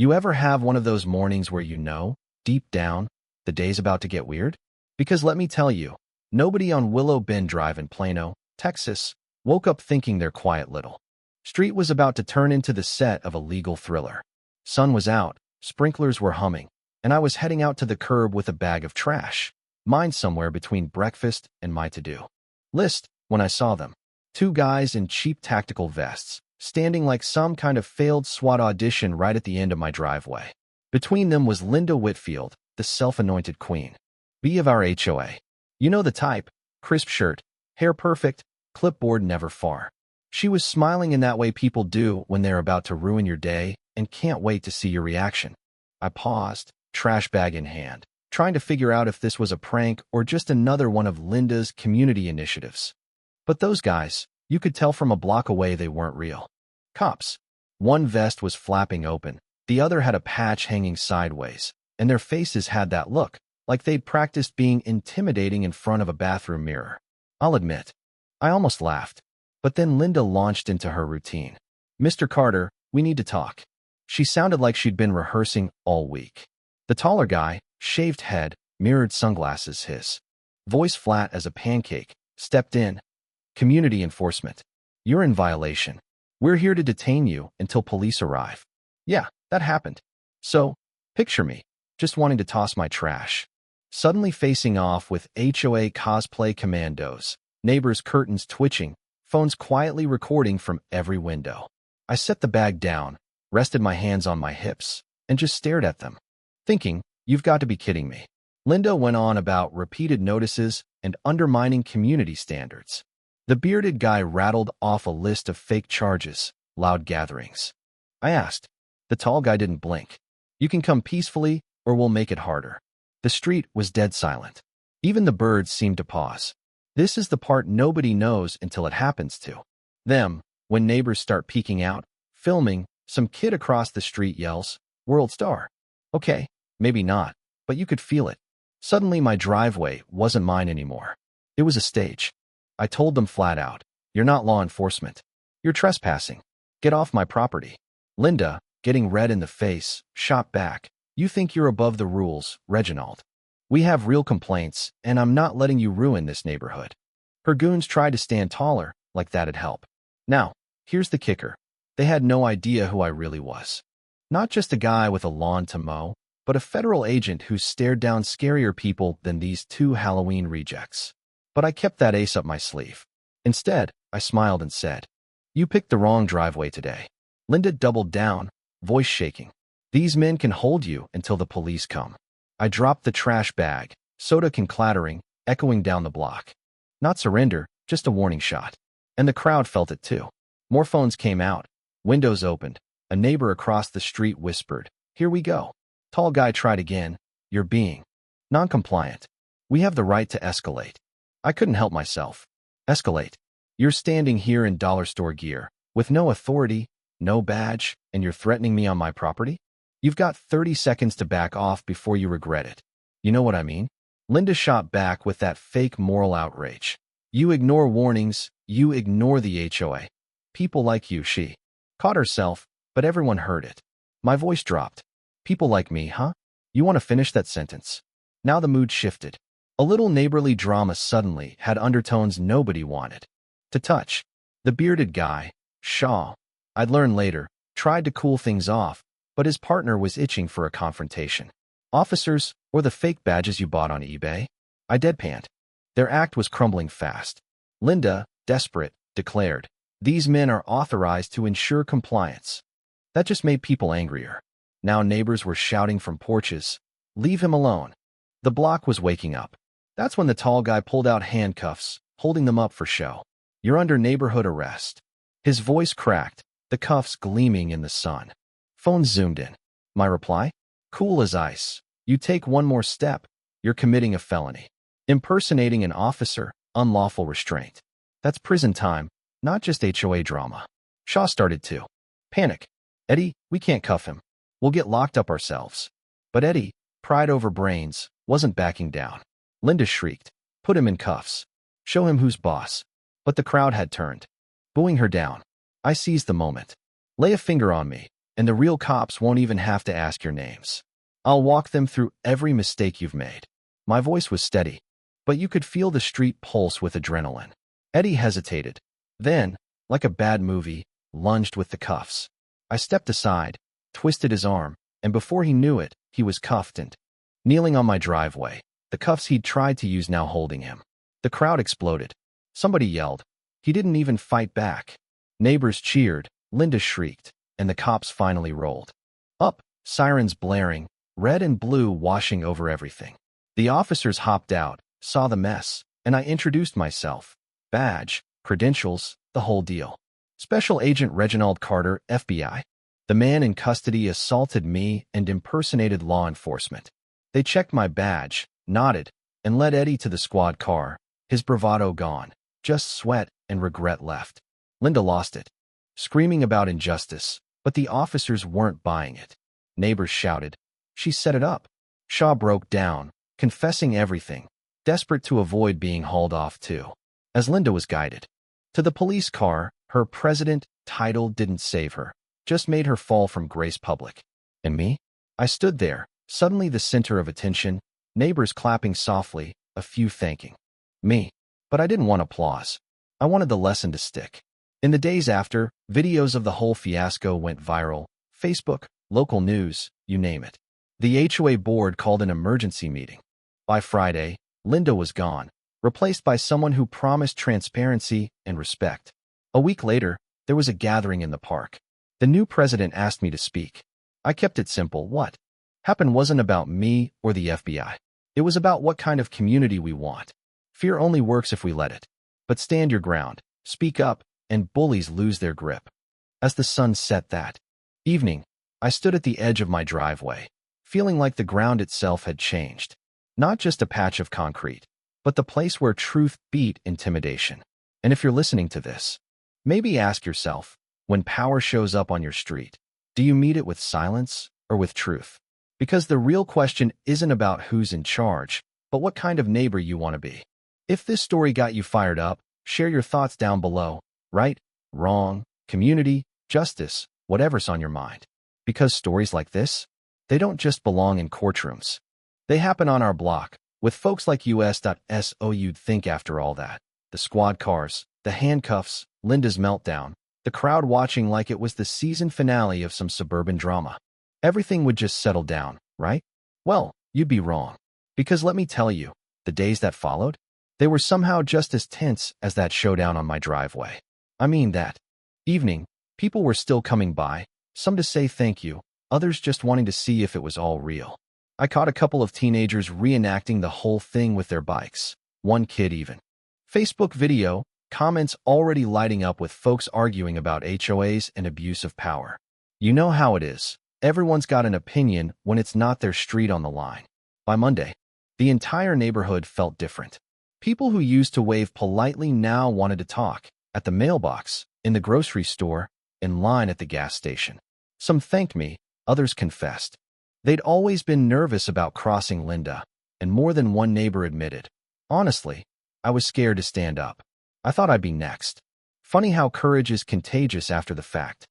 You ever have one of those mornings where you know, deep down, the day's about to get weird? Because let me tell you, nobody on Willow Bend Drive in Plano, Texas, woke up thinking their quiet little street was about to turn into the set of a legal thriller. Sun was out, sprinklers were humming, and I was heading out to the curb with a bag of trash, mine somewhere between breakfast and my to-do list, when I saw them. Two guys in cheap tactical vests, standing like some kind of failed SWAT audition right at the end of my driveway. Between them was Linda Whitfield, the self-anointed queen bee of our HOA. You know the type, crisp shirt, hair perfect, clipboard never far. She was smiling in that way people do when they're about to ruin your day and can't wait to see your reaction. I paused, trash bag in hand, trying to figure out if this was a prank or just another one of Linda's community initiatives. But those guys, you could tell from a block away they weren't real cops. One vest was flapping open, the other had a patch hanging sideways, and their faces had that look, like they'd practiced being intimidating in front of a bathroom mirror. I'll admit, I almost laughed. But then Linda launched into her routine. "Mr. Carter, we need to talk." She sounded like she'd been rehearsing all week. The taller guy, shaved head, mirrored sunglasses, his voice flat as a pancake, stepped in. "Community enforcement. You're in violation. We're here to detain you until police arrive." Yeah, that happened. So, picture me, just wanting to toss my trash. Suddenly facing off with HOA cosplay commandos, neighbors' curtains twitching, phones quietly recording from every window. I set the bag down, rested my hands on my hips, and just stared at them, thinking, you've got to be kidding me. Linda went on about repeated notices and undermining community standards. The bearded guy rattled off a list of fake charges, loud gatherings. I asked. The tall guy didn't blink. "You can come peacefully, or we'll make it harder." The street was dead silent. Even the birds seemed to pause. This is the part nobody knows until it happens to them. When neighbors start peeking out, filming, some kid across the street yells, "World star." Okay, maybe not, but you could feel it. Suddenly my driveway wasn't mine anymore. It was a stage. I told them flat out, "You're not law enforcement. You're trespassing. Get off my property." Linda, getting red in the face, shot back, "You think you're above the rules, Reginald. We have real complaints, and I'm not letting you ruin this neighborhood." Her goons tried to stand taller, like that'd help. Now, here's the kicker. They had no idea who I really was. Not just a guy with a lawn to mow, but a federal agent who stared down scarier people than these two Halloween rejects. But I kept that ace up my sleeve. Instead, I smiled and said, "You picked the wrong driveway today." Linda doubled down, voice shaking. "These men can hold you until the police come." I dropped the trash bag, soda can clattering, echoing down the block. Not surrender, just a warning shot. And the crowd felt it too. More phones came out. Windows opened. A neighbor across the street whispered, "Here we go." Tall guy tried again, "You're being non-compliant. We have the right to escalate." I couldn't help myself. Escalate. You're standing here in dollar store gear, with no authority, no badge, and you're threatening me on my property? You've got 30 seconds to back off before you regret it. You know what I mean? Linda shot back with that fake moral outrage. "You ignore warnings, you ignore the HOA. People like you," she caught herself, but everyone heard it. My voice dropped. "People like me, huh? You want to finish that sentence?" Now the mood shifted. A little neighborly drama suddenly had undertones nobody wanted to touch. The bearded guy, Shaw, I'd learn later, tried to cool things off, but his partner was itching for a confrontation. "Officers, or the fake badges you bought on eBay?" I deadpanned. Their act was crumbling fast. Linda, desperate, declared, "These men are authorized to ensure compliance." That just made people angrier. Now neighbors were shouting from porches, "Leave him alone." The block was waking up. That's when the tall guy pulled out handcuffs, holding them up for show. "You're under neighborhood arrest." His voice cracked, the cuffs gleaming in the sun. Phone zoomed in. My reply? Cool as ice. "You take one more step, you're committing a felony. Impersonating an officer, unlawful restraint. That's prison time, not just HOA drama." Shaw started to panic. "Eddie, we can't cuff him. We'll get locked up ourselves." But Eddie, pride over brains, wasn't backing down. Linda shrieked, "Put him in cuffs. Show him who's boss." But the crowd had turned, booing her down. I seized the moment. "Lay a finger on me, and the real cops won't even have to ask your names. I'll walk them through every mistake you've made." My voice was steady, but you could feel the street pulse with adrenaline. Eddie hesitated. Then, like a bad movie, lunged with the cuffs. I stepped aside, twisted his arm, and before he knew it, he was cuffed and kneeling on my driveway, the cuffs he'd tried to use now holding him. The crowd exploded. Somebody yelled. He didn't even fight back. Neighbors cheered, Linda shrieked, and the cops finally rolled up, sirens blaring, red and blue washing over everything. The officers hopped out, saw the mess, and I introduced myself. Badge, credentials, the whole deal. Special Agent Reginald Carter, FBI. The man in custody assaulted me and impersonated law enforcement. They checked my badge, nodded, and led Eddie to the squad car, his bravado gone. Just sweat and regret left. Linda lost it, screaming about injustice, but the officers weren't buying it. Neighbors shouted. She set it up. Shaw broke down, confessing everything, desperate to avoid being hauled off too. As Linda was guided to the police car, her president title didn't save her, just made her fall from grace public. And me? I stood there, suddenly the center of attention, neighbors clapping softly, a few thanking me. But I didn't want applause. I wanted the lesson to stick. In the days after, videos of the whole fiasco went viral. Facebook, local news, you name it. The HOA board called an emergency meeting. By Friday, Linda was gone, replaced by someone who promised transparency and respect. A week later, there was a gathering in the park. The new president asked me to speak. I kept it simple. What happened wasn't about me or the FBI. It was about what kind of community we want. Fear only works if we let it. But stand your ground, speak up, and bullies lose their grip. As the sun set that evening, I stood at the edge of my driveway, feeling like the ground itself had changed. Not just a patch of concrete, but the place where truth beat intimidation. And if you're listening to this, maybe ask yourself, when power shows up on your street, do you meet it with silence or with truth? Because the real question isn't about who's in charge, but what kind of neighbor you want to be. If this story got you fired up, share your thoughts down below. Right, wrong, community, justice, whatever's on your mind. Because stories like this, they don't just belong in courtrooms. They happen on our block, with folks like US.so. You'd think after all that, the squad cars, the handcuffs, Linda's meltdown, the crowd watching like it was the season finale of some suburban drama, everything would just settle down, right? Well, you'd be wrong. Because let me tell you, the days that followed, they were somehow just as tense as that showdown on my driveway. I mean that evening, people were still coming by, some to say thank you, others just wanting to see if it was all real. I caught a couple of teenagers reenacting the whole thing with their bikes, one kid even. Facebook video, comments already lighting up with folks arguing about HOAs and abuse of power. You know how it is. Everyone's got an opinion when it's not their street on the line. By Monday, the entire neighborhood felt different. People who used to wave politely now wanted to talk, at the mailbox, in the grocery store, in line at the gas station. Some thanked me, others confessed. They'd always been nervous about crossing Linda, and more than one neighbor admitted, honestly, I was scared to stand up. I thought I'd be next. Funny how courage is contagious after the fact.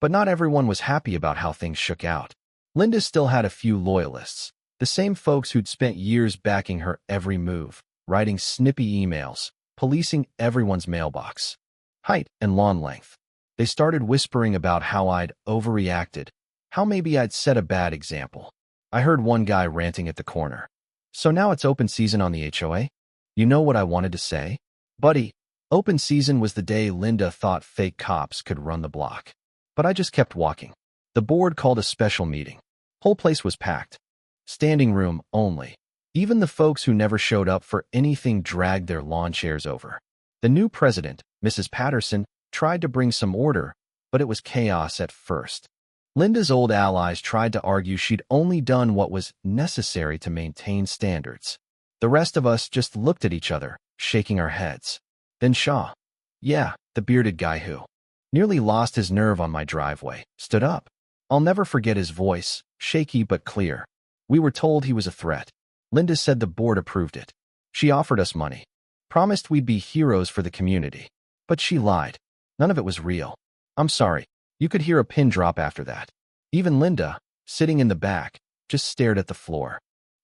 But not everyone was happy about how things shook out. Linda still had a few loyalists, the same folks who'd spent years backing her every move, writing snippy emails, policing everyone's mailbox. Height and lawn length. They started whispering about how I'd overreacted, how maybe I'd set a bad example. I heard one guy ranting at the corner. So now it's open season on the HOA? You know what I wanted to say? Buddy, open season was the day Linda thought fake cops could run the block. But I just kept walking. The board called a special meeting. Whole place was packed. Standing room only. Even the folks who never showed up for anything dragged their lawn chairs over. The new president, Mrs. Patterson, tried to bring some order, but it was chaos at first. Linda's old allies tried to argue she'd only done what was necessary to maintain standards. The rest of us just looked at each other, shaking our heads. Then Shaw, yeah, the bearded guy who nearly lost his nerve on my driveway, stood up. I'll never forget his voice, shaky but clear. We were told he was a threat. Linda said the board approved it. She offered us money, promised we'd be heroes for the community. But she lied. None of it was real. I'm sorry. You could hear a pin drop after that. Even Linda, sitting in the back, just stared at the floor.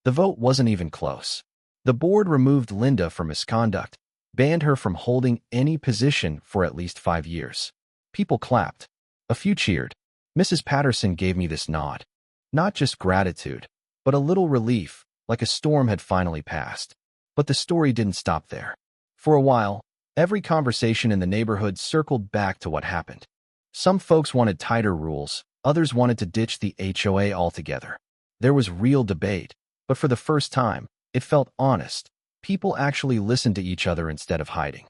The vote wasn't even close. The board removed Linda for misconduct, banned her from holding any position for at least 5 years. People clapped. A few cheered. Mrs. Patterson gave me this nod. Not just gratitude, but a little relief, like a storm had finally passed. But the story didn't stop there. For a while, every conversation in the neighborhood circled back to what happened. Some folks wanted tighter rules, others wanted to ditch the HOA altogether. There was real debate, but for the first time, it felt honest. People actually listened to each other instead of hiding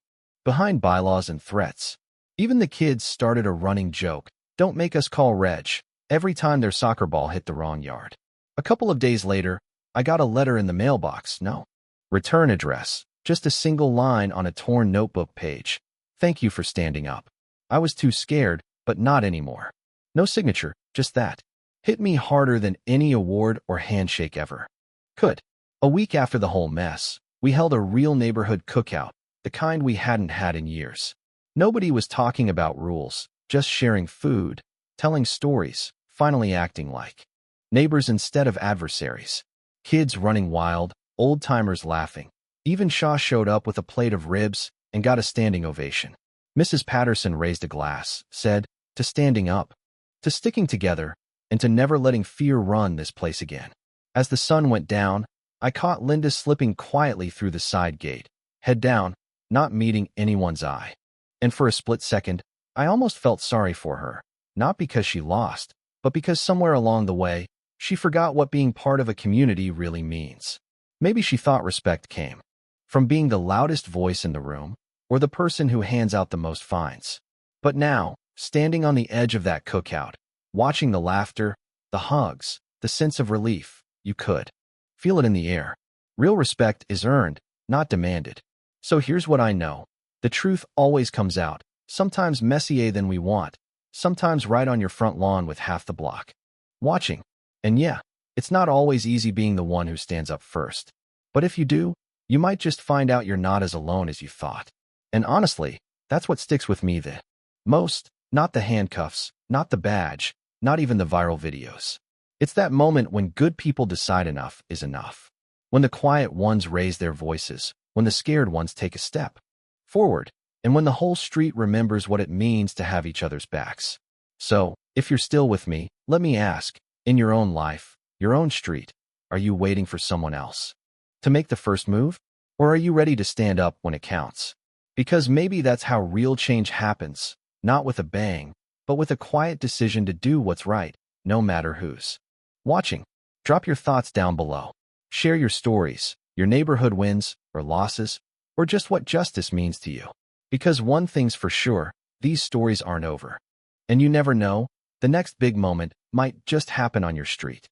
behind bylaws and threats. Even the kids started a running joke, "Don't make us call Reg," every time their soccer ball hit the wrong yard. A couple of days later, I got a letter in the mailbox. No return address, just a single line on a torn notebook page. "Thank you for standing up." I was too scared, but not anymore. No signature, just that. Hit me harder than any award or handshake ever could. A week after the whole mess, we held a real neighborhood cookout, the kind we hadn't had in years. Nobody was talking about rules, just sharing food, telling stories, finally acting like neighbors instead of adversaries. Kids running wild, old-timers laughing. Even Shaw showed up with a plate of ribs and got a standing ovation. Mrs. Patterson raised a glass, said, "To standing up, to sticking together, and to never letting fear run this place again." As the sun went down, I caught Linda slipping quietly through the side gate, head down, not meeting anyone's eye. And for a split second, I almost felt sorry for her, not because she lost, but because somewhere along the way, she forgot what being part of a community really means. Maybe she thought respect came from being the loudest voice in the room or the person who hands out the most fines. But now, standing on the edge of that cookout, watching the laughter, the hugs, the sense of relief, you could feel it in the air. Real respect is earned, not demanded. So here's what I know. The truth always comes out, sometimes messier than we want, sometimes right on your front lawn with half the block watching. And yeah, it's not always easy being the one who stands up first. But if you do, you might just find out you're not as alone as you thought. And honestly, that's what sticks with me the most. Not the handcuffs, not the badge, not even the viral videos. It's that moment when good people decide enough is enough. When the quiet ones raise their voices, when the scared ones take a step forward, and when the whole street remembers what it means to have each other's backs. So, if you're still with me, let me ask, in your own life, your own street, are you waiting for someone else to make the first move? Or are you ready to stand up when it counts? Because maybe that's how real change happens, not with a bang, but with a quiet decision to do what's right, no matter who's watching. Drop your thoughts down below. Share your stories, your neighborhood wins or losses, or just what justice means to you. Because one thing's for sure, these stories aren't over. And you never know, the next big moment might just happen on your street.